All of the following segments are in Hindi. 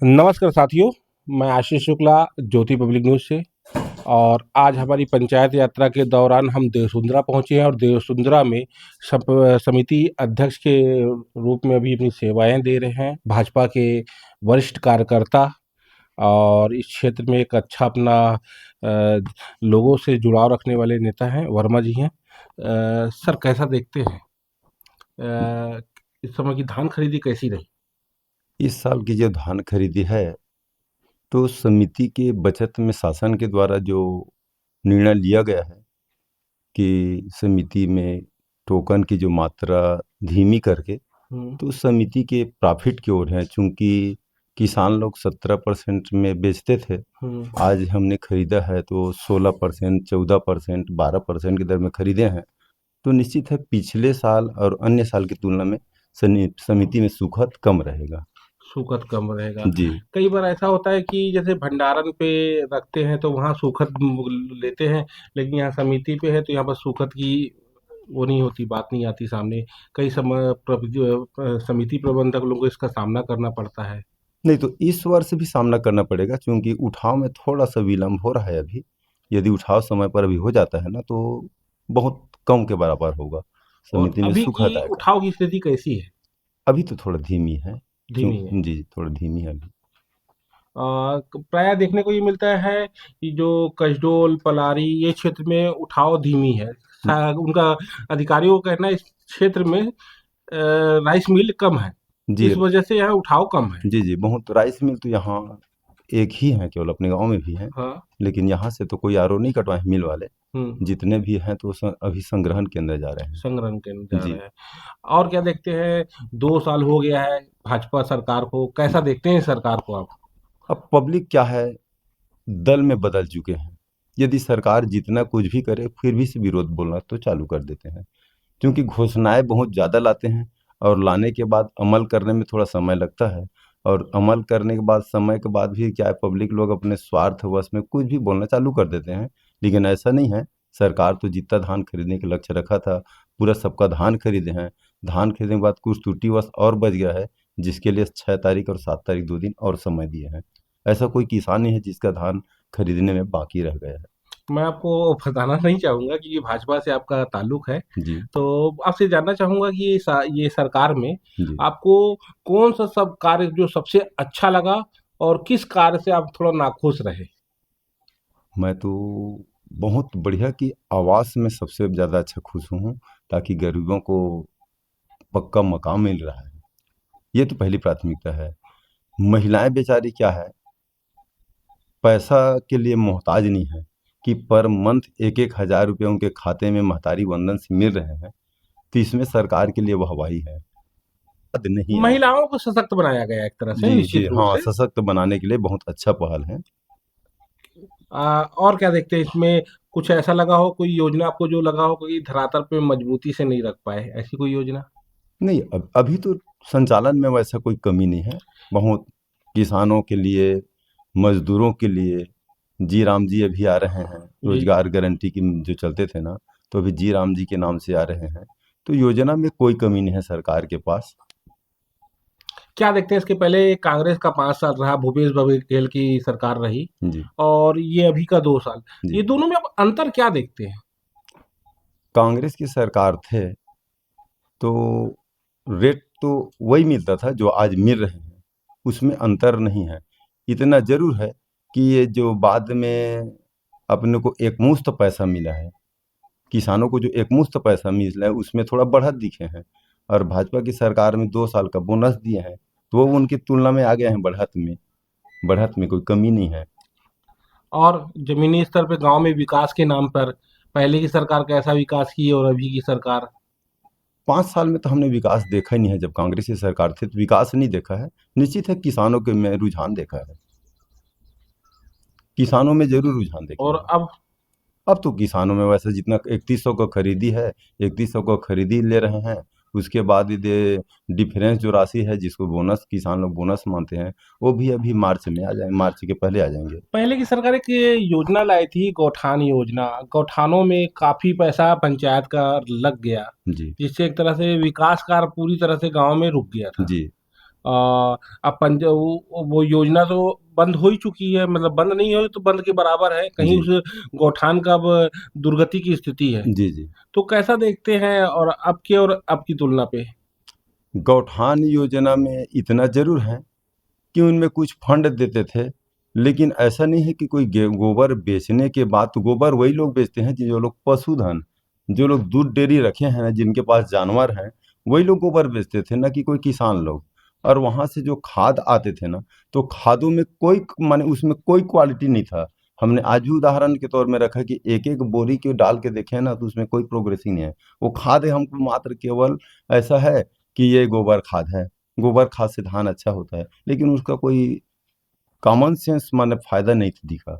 नमस्कार साथियों, मैं आशीष शुक्ला ज्योति पब्लिक न्यूज़ से। और आज हमारी पंचायत यात्रा के दौरान हम देवसुंदरा पहुंचे हैं और देवसुंदरा में समिति अध्यक्ष के रूप में अभी अपनी सेवाएं दे रहे हैं भाजपा के वरिष्ठ कार्यकर्ता। और इस क्षेत्र में एक अच्छा अपना लोगों से जुड़ाव रखने वाले नेता हैं, वर्मा जी हैं। सर, कैसा देखते हैं इस समय की धान खरीदी कैसी रही? इस साल की जो धान खरीदी है तो समिति के बचत में शासन के द्वारा जो निर्णय लिया गया है कि समिति में टोकन की जो मात्रा धीमी करके तो समिति के प्रॉफिट की ओर है। चूंकि किसान लोग 17% में बेचते थे, आज हमने खरीदा है तो 16%, 14%, 12% की दर में खरीदे हैं। तो निश्चित है पिछले साल और अन्य साल की तुलना में समिति में सुखद कम रहेगा। सूखत कम रहेगा। जी कई बार ऐसा होता है कि जैसे भंडारण पे रखते हैं तो वहाँ सूखत लेते हैं, लेकिन यहाँ समिति पे है तो यहाँ पर सूखत की वो नहीं होती, बात नहीं आती सामने। कई समय समिति प्रबंधक लोगों को इसका सामना करना पड़ता है। नहीं, तो इस वर्ष भी सामना करना पड़ेगा क्योंकि उठाव में थोड़ा सा विलंब हो रहा है अभी। यदि उठाव समय पर अभी हो जाता है ना तो बहुत कम के बराबर होगा, और समिति में अभी की सुखद आएगा। उठाव की स्थिति कैसी है? अभी तो थोड़ा धीमी है। क्यों? धीमी है। जी, थोड़ा धीमी है अभी। प्रायः देखने को ये मिलता है कि जो कसडोल, पलारी ये क्षेत्र में उठाव धीमी है। उनका अधिकारियों का कहना है इस क्षेत्र में राइस मिल कम है, जी इस वजह से यहाँ उठाव कम है। जी जी, बहुत राइस मिल तो यहाँ एक ही है, केवल अपने गांव में भी है। हाँ। लेकिन यहाँ से तो कोई आरओ नहीं कटवाए मिल वाले। जितने भी हैं तो अभी संग्रहण के अंदर जा रहे हैं। संग्रहण के अंदर जा जी, रहे हैं। और क्या देखते हैं, 2 साल हो गया है भाजपा सरकार को, कैसा देखते हैं इस सरकार को आप? अब पब्लिक क्या है, दल में बदल चुके हैं। यदि सरकार जितना कुछ भी करे फिर भी से विरोध बोलना तो चालू कर देते हैं, क्योंकि घोषणाएं बहुत ज़्यादा लाते हैं और लाने के बाद अमल करने में थोड़ा समय लगता है। और अमल करने के बाद समय के बाद भी क्या है, पब्लिक लोग अपने स्वार्थवश में कुछ भी बोलना चालू कर देते हैं। लेकिन ऐसा नहीं है। सरकार तो जितना धान खरीदने के लक्ष्य रखा था पूरा सबका धान खरीदे हैं। धान खरीदने के बाद कुछ त्रुटिवश और बच गया है, जिसके लिए 6 तारीख और 7 तारीख 2 दिन और समय दिए हैं। ऐसा कोई किसान नहीं है जिसका धान खरीदने में बाकी रह गया है। मैं आपको बताना नहीं चाहूँगा कि ये भाजपा से आपका ताल्लुक है, जी तो आपसे जानना चाहूँगा कि ये सरकार में जी। आपको कौन-सा सब कार्य जो सबसे अच्छा लगा और किस कार्य से आप थोड़ा नाखुश रहे? मैं तो बहुत बढ़िया कि आवास में सबसे ज़्यादा अच्छा खुश हूँ, ताकि गरीबों को पक्का मकान मिल रहा है। ये तो पहली प्राथमिकता है। महिलाएं बेचारी क्या है, पैसा के लिए मोहताज नहीं है कि पर मंथ 1-1 हज़ार रुपये उनके खाते में महतारी वंदन से मिल रहे हैं। तो इसमें सरकार के लिए वाहवाही है। पद नहीं आया। महिलाओं को सशक्त बनाया गया है एक तरह से, जी जी, निश्चित रूप हाँ, से। सशक्त बनाने के लिए बहुत अच्छा पहल है। और क्या देखते हैं इसमें, कुछ ऐसा लगा हो, कोई योजना आपको जो लगा हो कि धरातल पे मजबूती से नहीं रख पाए, ऐसी कोई योजना? नहीं, अभी तो संचालन में वैसा कोई कमी नहीं है। बहुत किसानों के लिए, मजदूरों के लिए जी राम जी अभी आ रहे हैं। जी। रोजगार गारंटी की जो चलते थे ना, तो अभी जी राम जी के नाम से आ रहे हैं। तो योजना में कोई कमी नहीं है सरकार के पास। क्या देखते हैं, इसके पहले कांग्रेस का 5 साल रहा, भूपेश बघेल की सरकार रही, जी और ये अभी का 2 साल, जी। ये दोनों में आप अंतर क्या देखते हैं? कांग्रेस की सरकार थे तो रेट तो वही मिलता था जो आज मिल रहे हैं, उसमें अंतर नहीं है। इतना जरूर है कि ये जो बाद में अपने को एकमुश्त पैसा मिला है, किसानों को जो एकमुश्त पैसा मिला है उसमें थोड़ा बढ़त दिखे हैं। और भाजपा की सरकार में 2 साल का बोनस दिए हैं, तो वो उनकी तुलना में आ गए हैं बढ़त में। बढ़त में कोई कमी नहीं है। और जमीनी स्तर पे गांव में विकास के नाम पर पहले की सरकार कैसा विकास की और अभी की सरकार? 5 साल में तो हमने विकास देखा ही नहीं है। जब कांग्रेस की सरकार थी तो विकास नहीं देखा है। निश्चित है किसानों के में रुझान देखा है, किसानों में जरूर रुझान देखे और हैं। अब अब तो किसानों में वैसे जितना 3100 का खरीदी है, 3100 का खरीदी ले रहे हैं। उसके बाद ये डिफरेंस जो राशि है जिसको बोनस किसान लोग बोनस मानते हैं, वो भी अभी मार्च में आ जाए, मार्च के पहले आ जाएंगे। पहले की सरकार एक ये योजना लाई थी, गौठान योजना। गौठानों में काफी पैसा पंचायत का लग गया, जी जिससे एक तरह से विकास कार्य पूरी तरह से गांव में रुक गया था। जी। अब वो योजना तो बंद हो ही चुकी है, मतलब बंद नहीं हो तो बंद के बराबर है, कहीं जी उस गौठान का अब दुर्गति की स्थिति है। जी जी। तो कैसा देखते हैं और अब की तुलना पे? गौठान योजना में इतना जरूर है कि उनमें कुछ फंड देते थे, लेकिन ऐसा नहीं है कि कोई गोबर बेचने के बाद तो गोबर वही लोग बेचते हैं जो लोग पशुधन, जो लोग दूध डेयरी रखे हैं, जिनके पास जानवर हैं, वही लोग गोबर बेचते थे, ना कि कोई किसान लोग। और वहां से जो खाद आते थे ना, तो खादों में कोई माने उसमें कोई क्वालिटी नहीं था। हमने आज भी उदाहरण के तौर में रखा कि एक एक बोरी के डाल के देखे ना, तो उसमें कोई प्रोग्रेसिंग नहीं है। वो खाद है हमको मात्र केवल ऐसा है कि ये गोबर खाद है, गोबर खाद से धान अच्छा होता है, लेकिन उसका कोई कॉमन सेंस माने फायदा नहीं दिखा।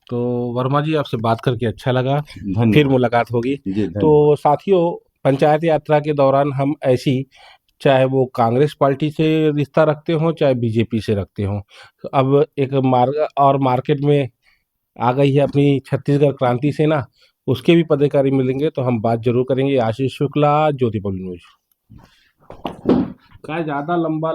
तो वर्मा जी, आपसे बात करके अच्छा लगा। फिर धन्यवाद। मुलाकात होगी। जी तो धन्यवाद। साथियों, पंचायत यात्रा के दौरान हम ऐसी, चाहे वो कांग्रेस पार्टी से रिश्ता रखते हों चाहे बीजेपी से रखते हों, तो अब एक मार्केट में आ गई है अपनी छत्तीसगढ़ क्रांति सेना, उसके भी पदाधिकारी मिलेंगे तो हम बात जरूर करेंगे। आशीष शुक्ला, ज्योति पब्लिक न्यूज। क्या ज़्यादा लंबा